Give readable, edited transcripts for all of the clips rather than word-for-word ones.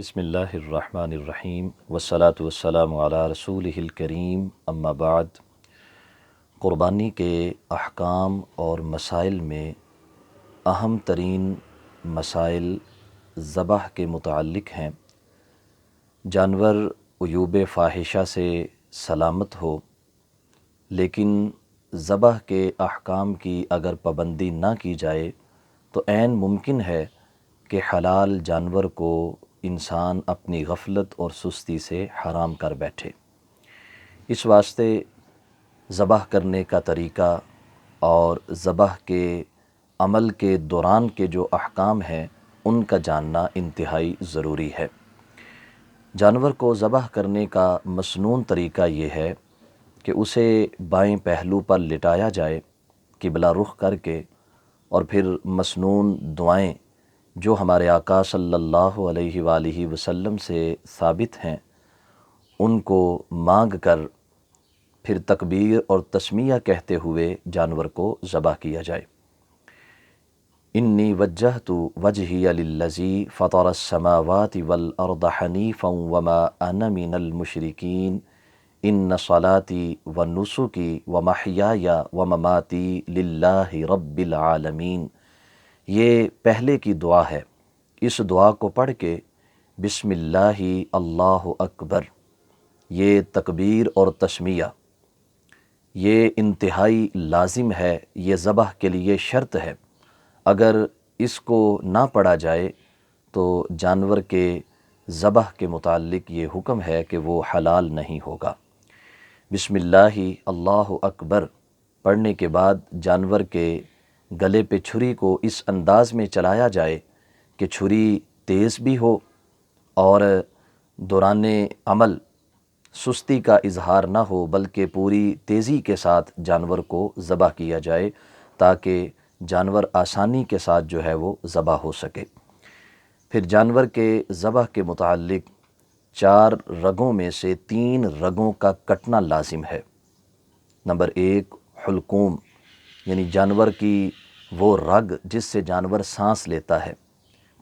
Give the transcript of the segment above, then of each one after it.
بسم اللہ الرحمن الرحیم والصلاة والسلام علی رسولہ الکریم اما بعد۔ قربانی کے احکام اور مسائل میں اہم ترین مسائل ذبح کے متعلق ہیں۔ جانور عیوب فاحشہ سے سلامت ہو، لیکن ذبح کے احکام کی اگر پابندی نہ کی جائے تو عین ممکن ہے کہ حلال جانور کو انسان اپنی غفلت اور سستی سے حرام کر بیٹھے۔ اس واسطے ذبح کرنے کا طریقہ اور ذبح کے عمل کے دوران کے جو احکام ہیں ان کا جاننا انتہائی ضروری ہے۔ جانور کو ذبح کرنے کا مسنون طریقہ یہ ہے کہ اسے بائیں پہلو پر لٹایا جائے قبلہ رخ کر کے، اور پھر مسنون دعائیں جو ہمارے آقا صلی اللہ علیہ وآلہ وسلم سے ثابت ہیں ان کو مانگ کر پھر تکبیر اور تسمیہ کہتے ہوئے جانور کو ذبح کیا جائے۔ انی وجہت وجہی للذی فطر السماوات والارض حنیفا وما انا من المشرکین ان صلاتی ونسکی ومحیای ومماتی للہ رب العالمین۔ یہ پہلے کی دعا ہے۔ اس دعا کو پڑھ کے بسم اللہ اللہ اکبر، یہ تکبیر اور تسمیہ یہ انتہائی لازم ہے، یہ ذبح کے لیے شرط ہے۔ اگر اس کو نہ پڑھا جائے تو جانور کے ذبح کے متعلق یہ حکم ہے کہ وہ حلال نہیں ہوگا۔ بسم اللہ اللہ اکبر پڑھنے کے بعد جانور کے گلے پہ چھری کو اس انداز میں چلایا جائے کہ چھری تیز بھی ہو اور دوران عمل سستی کا اظہار نہ ہو، بلکہ پوری تیزی کے ساتھ جانور کو ذبح کیا جائے تاکہ جانور آسانی کے ساتھ جو ہے وہ ذبح ہو سکے۔ پھر جانور کے ذبح کے متعلق 4 رگوں میں سے 3 رگوں کا کٹنا لازم ہے۔ نمبر 1 حلقوم، یعنی جانور کی وہ رگ جس سے جانور سانس لیتا ہے۔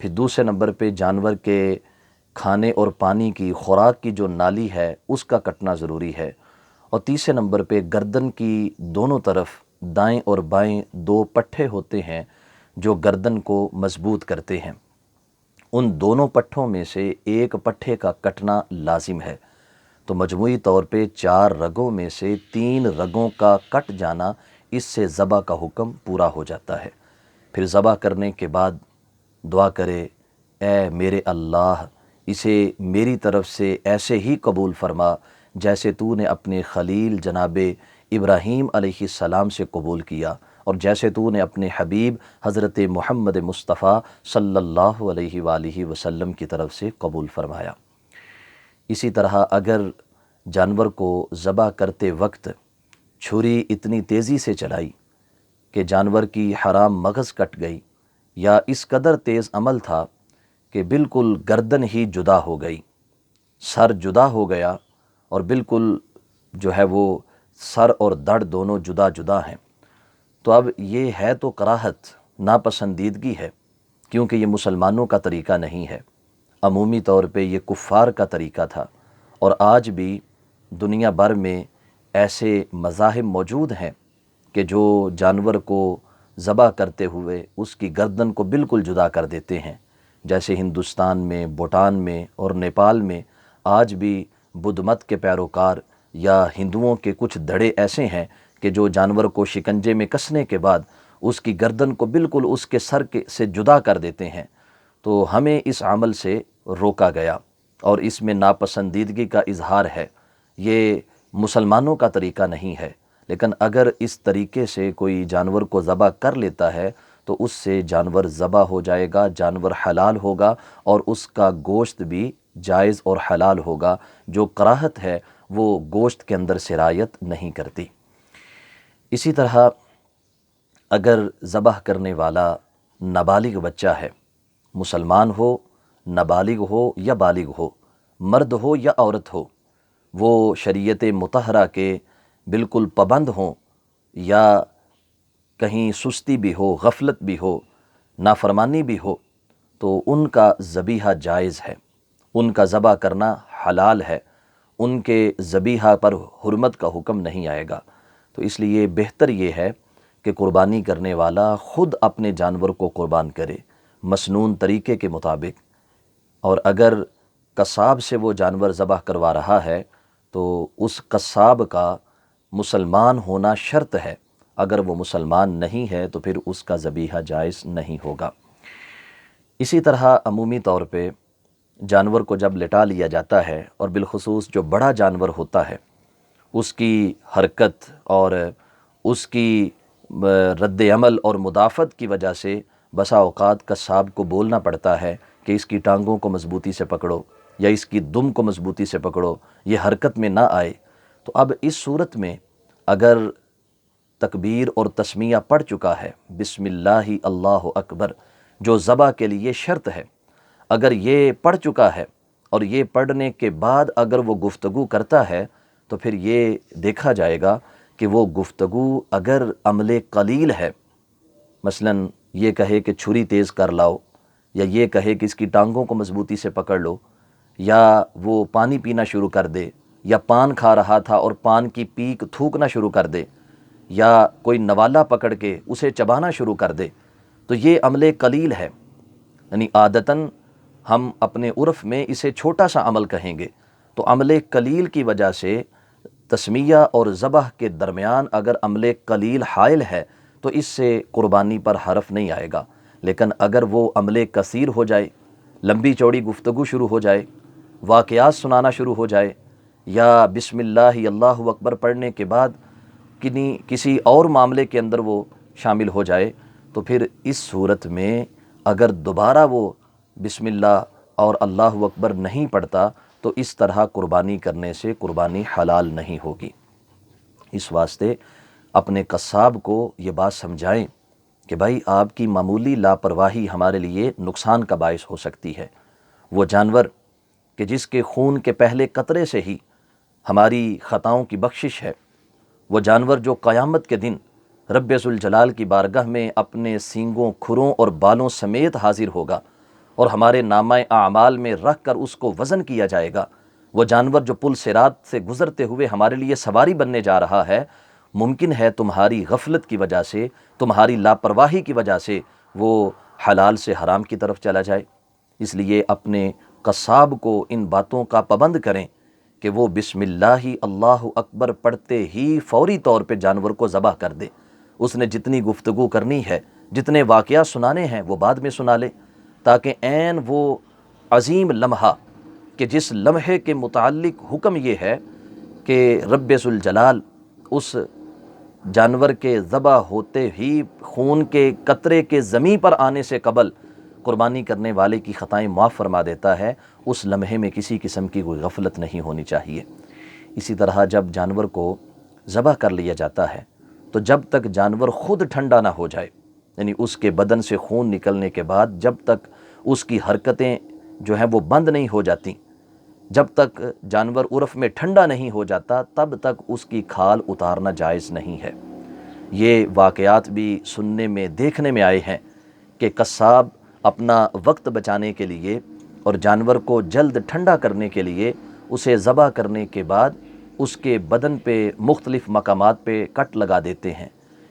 پھر دوسرے نمبر پہ جانور کے کھانے اور پانی کی خوراک کی جو نالی ہے اس کا کٹنا ضروری ہے، اور تیسرے نمبر پہ گردن کی دونوں طرف دائیں اور بائیں 2 پٹھے ہوتے ہیں جو گردن کو مضبوط کرتے ہیں، ان دونوں پٹھوں میں سے ایک پٹھے کا کٹنا لازم ہے۔ تو مجموعی طور پہ 4 رگوں میں سے 3 رگوں کا کٹ جانا، اس سے ذبح کا حکم پورا ہو جاتا ہے۔ پھر ذبح کرنے کے بعد دعا کرے، اے میرے اللہ، اسے میری طرف سے ایسے ہی قبول فرما جیسے تو نے اپنے خلیل جناب ابراہیم علیہ السلام سے قبول کیا، اور جیسے تو نے اپنے حبیب حضرت محمد مصطفیٰ صلی اللہ علیہ وآلہ وسلم کی طرف سے قبول فرمایا۔ اسی طرح اگر جانور کو ذبح کرتے وقت چھری اتنی تیزی سے چلائی کہ جانور کی حرام مغز کٹ گئی، یا اس قدر تیز عمل تھا کہ بالکل گردن ہی جدا ہو گئی، سر جدا ہو گیا، اور بالکل جو ہے وہ سر اور دڑ دونوں جدا جدا ہیں، تو اب یہ ہے تو کراہت، ناپسندیدگی ہے، کیونکہ یہ مسلمانوں کا طریقہ نہیں ہے۔ عمومی طور پہ یہ کفار کا طریقہ تھا، اور آج بھی دنیا بھر میں ایسے مذاہب موجود ہیں کہ جو جانور کو ذبح کرتے ہوئے اس کی گردن کو بالکل جدا کر دیتے ہیں، جیسے ہندوستان میں، بھوٹان میں اور نیپال میں آج بھی بدھ مت کے پیروکار یا ہندوؤں کے کچھ دھڑے ایسے ہیں کہ جو جانور کو شکنجے میں کسنے کے بعد اس کی گردن کو بالکل اس کے سر سے جدا کر دیتے ہیں۔ تو ہمیں اس عمل سے روکا گیا اور اس میں ناپسندیدگی کا اظہار ہے۔ یہ مسلمانوں کا طریقہ نہیں ہے، لیکن اگر اس طریقے سے کوئی جانور کو ذبح کر لیتا ہے تو اس سے جانور ذبح ہو جائے گا، جانور حلال ہوگا، اور اس کا گوشت بھی جائز اور حلال ہوگا۔ جو کراہت ہے وہ گوشت کے اندر سرایت نہیں کرتی۔ اسی طرح اگر ذبح کرنے والا نابالغ بچہ ہے، مسلمان ہو، نابالغ ہو یا بالغ ہو، مرد ہو یا عورت ہو، وہ شریعت مطہرہ کے بالکل پابند ہوں، یا کہیں سستی بھی ہو، غفلت بھی ہو، نافرمانی بھی ہو، تو ان کا ذبیحہ جائز ہے، ان کا ذبح کرنا حلال ہے، ان کے ذبیحہ پر حرمت کا حکم نہیں آئے گا۔ تو اس لیے بہتر یہ ہے کہ قربانی کرنے والا خود اپنے جانور کو قربان کرے مسنون طریقے کے مطابق، اور اگر قصاب سے وہ جانور ذبح کروا رہا ہے تو اس قصاب کا مسلمان ہونا شرط ہے، اگر وہ مسلمان نہیں ہے تو پھر اس کا ذبیحہ جائز نہیں ہوگا۔ اسی طرح عمومی طور پہ جانور کو جب لٹا لیا جاتا ہے، اور بالخصوص جو بڑا جانور ہوتا ہے، اس کی حرکت اور اس کی رد عمل اور مدافعت کی وجہ سے بسا اوقات قصاب کو بولنا پڑتا ہے کہ اس کی ٹانگوں کو مضبوطی سے پکڑو یا اس کی دم کو مضبوطی سے پکڑو، یہ حرکت میں نہ آئے۔ تو اب اس صورت میں اگر تکبیر اور تسمیہ پڑھ چکا ہے، بسم اللہ اللہ اکبر، جو ذبح کے لیے شرط ہے، اگر یہ پڑھ چکا ہے اور یہ پڑھنے کے بعد اگر وہ گفتگو کرتا ہے تو پھر یہ دیکھا جائے گا کہ وہ گفتگو اگر عمل قلیل ہے، مثلا یہ کہے کہ چھری تیز کر لاؤ، یا یہ کہے کہ اس کی ٹانگوں کو مضبوطی سے پکڑ لو، یا وہ پانی پینا شروع کر دے، یا پان کھا رہا تھا اور پان کی پیک تھوکنا شروع کر دے، یا کوئی نوالا پکڑ کے اسے چبانا شروع کر دے، تو یہ عمل قلیل ہے۔ یعنی عادتاً ہم اپنے عرف میں اسے چھوٹا سا عمل کہیں گے، تو عمل قلیل کی وجہ سے تسمیہ اور ذبح کے درمیان اگر عمل قلیل حائل ہے تو اس سے قربانی پر حرف نہیں آئے گا۔ لیکن اگر وہ عمل کثیر ہو جائے، لمبی چوڑی گفتگو شروع ہو جائے، واقعات سنانا شروع ہو جائے، یا بسم اللہ اللہ اکبر پڑھنے کے بعد کسی اور معاملے کے اندر وہ شامل ہو جائے، تو پھر اس صورت میں اگر دوبارہ وہ بسم اللہ اور اللہ اکبر نہیں پڑھتا تو اس طرح قربانی کرنے سے قربانی حلال نہیں ہوگی۔ اس واسطے اپنے قصاب کو یہ بات سمجھائیں کہ بھائی آپ کی معمولی لاپرواہی ہمارے لیے نقصان کا باعث ہو سکتی ہے۔ وہ جانور کہ جس کے خون کے پہلے قطرے سے ہی ہماری خطاؤں کی بخشش ہے، وہ جانور جو قیامت کے دن رب ذوالجلال کی بارگاہ میں اپنے سینگوں، کھروں اور بالوں سمیت حاضر ہوگا، اور ہمارے نامہ اعمال میں رکھ کر اس کو وزن کیا جائے گا، وہ جانور جو پل صراط سے گزرتے ہوئے ہمارے لیے سواری بننے جا رہا ہے، ممکن ہے تمہاری غفلت کی وجہ سے، تمہاری لاپرواہی کی وجہ سے وہ حلال سے حرام کی طرف چلا جائے۔ اس لیے اپنے قصاب کو ان باتوں کا پابند کریں کہ وہ بسم اللہ اللہ اکبر پڑھتے ہی فوری طور پہ جانور کو ذبح کر دے۔ اس نے جتنی گفتگو کرنی ہے، جتنے واقعات سنانے ہیں، وہ بعد میں سنا لے، تاکہ عین وہ عظیم لمحہ کہ جس لمحے کے متعلق حکم یہ ہے کہ رب ذوالجلال اس جانور کے ذبح ہوتے ہی خون کے قطرے کے زمین پر آنے سے قبل قربانی کرنے والے کی خطائیں معاف فرما دیتا ہے، اس لمحے میں کسی قسم کی کوئی غفلت نہیں ہونی چاہیے۔ اسی طرح جب جانور کو ذبح کر لیا جاتا ہے تو جب تک جانور خود ٹھنڈا نہ ہو جائے، یعنی اس کے بدن سے خون نکلنے کے بعد جب تک اس کی حرکتیں جو ہیں وہ بند نہیں ہو جاتی، جب تک جانور عرف میں ٹھنڈا نہیں ہو جاتا، تب تک اس کی کھال اتارنا جائز نہیں ہے۔ یہ واقعات بھی سننے میں دیکھنے میں آئے ہیں کہ قصاب اپنا وقت بچانے کے لیے اور جانور کو جلد ٹھنڈا کرنے کے لیے اسے ذبح کرنے کے بعد اس کے بدن پہ مختلف مقامات پہ کٹ لگا دیتے ہیں،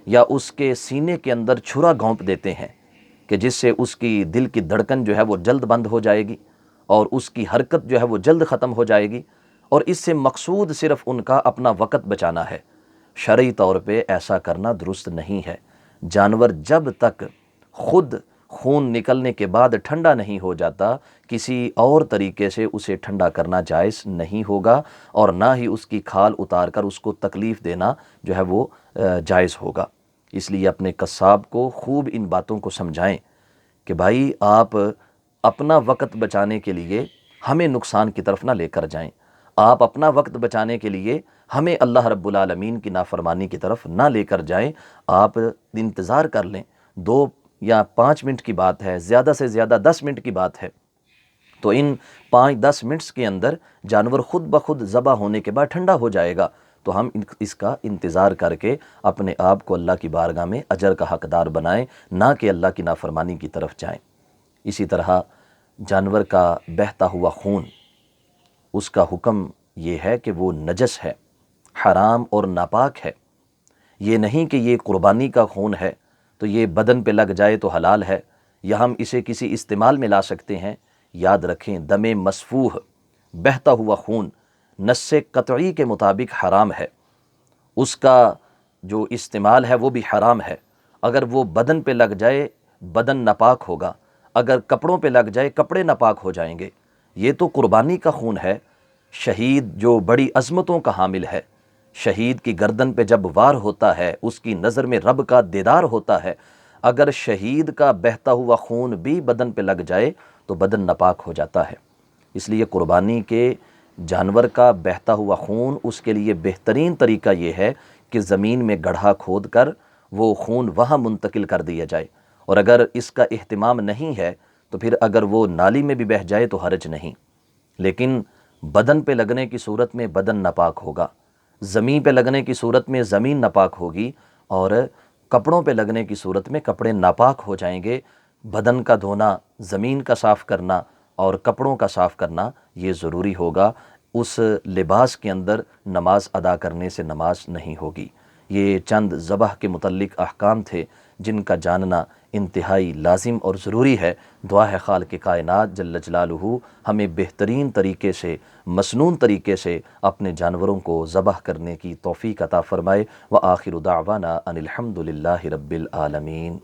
یا اس کے سینے کے اندر چھرا گھونپ دیتے ہیں کہ جس سے اس کی دل کی دھڑکن جو ہے وہ جلد بند ہو جائے گی اور اس کی حرکت جو ہے وہ جلد ختم ہو جائے گی، اور اس سے مقصود صرف ان کا اپنا وقت بچانا ہے۔ شرعی طور پہ ایسا کرنا درست نہیں ہے۔ جانور جب تک خود خون نکلنے کے بعد ٹھنڈا نہیں ہو جاتا، کسی اور طریقے سے اسے ٹھنڈا کرنا جائز نہیں ہوگا، اور نہ ہی اس کی کھال اتار کر اس کو تکلیف دینا جو ہے وہ جائز ہوگا۔ اس لیے اپنے قصاب کو خوب ان باتوں کو سمجھائیں کہ بھائی آپ اپنا وقت بچانے کے لیے ہمیں نقصان کی طرف نہ لے کر جائیں، آپ اپنا وقت بچانے کے لیے ہمیں اللہ رب العالمین کی نافرمانی کی طرف نہ لے کر جائیں۔ آپ انتظار کر لیں، 2 یا 5 منٹ کی بات ہے، زیادہ سے زیادہ 10 منٹ کی بات ہے، تو ان 5-10 منٹس کے اندر جانور خود بخود ذبح ہونے کے بعد ٹھنڈا ہو جائے گا، تو ہم اس کا انتظار کر کے اپنے آپ کو اللہ کی بارگاہ میں اجر کا حقدار بنائیں، نہ کہ اللہ کی نافرمانی کی طرف جائیں۔ اسی طرح جانور کا بہتا ہوا خون، اس کا حکم یہ ہے کہ وہ نجس ہے، حرام اور ناپاک ہے۔ یہ نہیں کہ یہ قربانی کا خون ہے تو یہ بدن پہ لگ جائے تو حلال ہے یا ہم اسے کسی استعمال میں لا سکتے ہیں۔ یاد رکھیں، دم مسفوح، بہتا ہوا خون نص قطعی کے مطابق حرام ہے، اس کا جو استعمال ہے وہ بھی حرام ہے۔ اگر وہ بدن پہ لگ جائے بدن ناپاک ہوگا، اگر کپڑوں پہ لگ جائے کپڑے ناپاک ہو جائیں گے۔ یہ تو قربانی کا خون ہے، شہید جو بڑی عظمتوں کا حامل ہے، شہید کی گردن پہ جب وار ہوتا ہے اس کی نظر میں رب کا دیدار ہوتا ہے، اگر شہید کا بہتا ہوا خون بھی بدن پہ لگ جائے تو بدن ناپاک ہو جاتا ہے۔ اس لیے قربانی کے جانور کا بہتا ہوا خون، اس کے لیے بہترین طریقہ یہ ہے کہ زمین میں گڑھا کھود کر وہ خون وہاں منتقل کر دیا جائے، اور اگر اس کا اہتمام نہیں ہے تو پھر اگر وہ نالی میں بھی بہہ جائے تو حرج نہیں، لیکن بدن پہ لگنے کی صورت میں بدن ناپاک ہوگا، زمین پہ لگنے کی صورت میں زمین ناپاک ہوگی، اور کپڑوں پہ لگنے کی صورت میں کپڑے ناپاک ہو جائیں گے۔ بدن کا دھونا، زمین کا صاف کرنا اور کپڑوں کا صاف کرنا یہ ضروری ہوگا، اس لباس کے اندر نماز ادا کرنے سے نماز نہیں ہوگی۔ یہ چند ذبح کے متعلق احکام تھے جن کا جاننا انتہائی لازم اور ضروری ہے۔ دعا ہے خالق کائنات جل جلالہ ہمیں بہترین طریقے سے، مسنون طریقے سے اپنے جانوروں کو ذبح کرنے کی توفیق عطا فرمائے۔ وآخر دعوانا ان الحمد للہ رب العالمین۔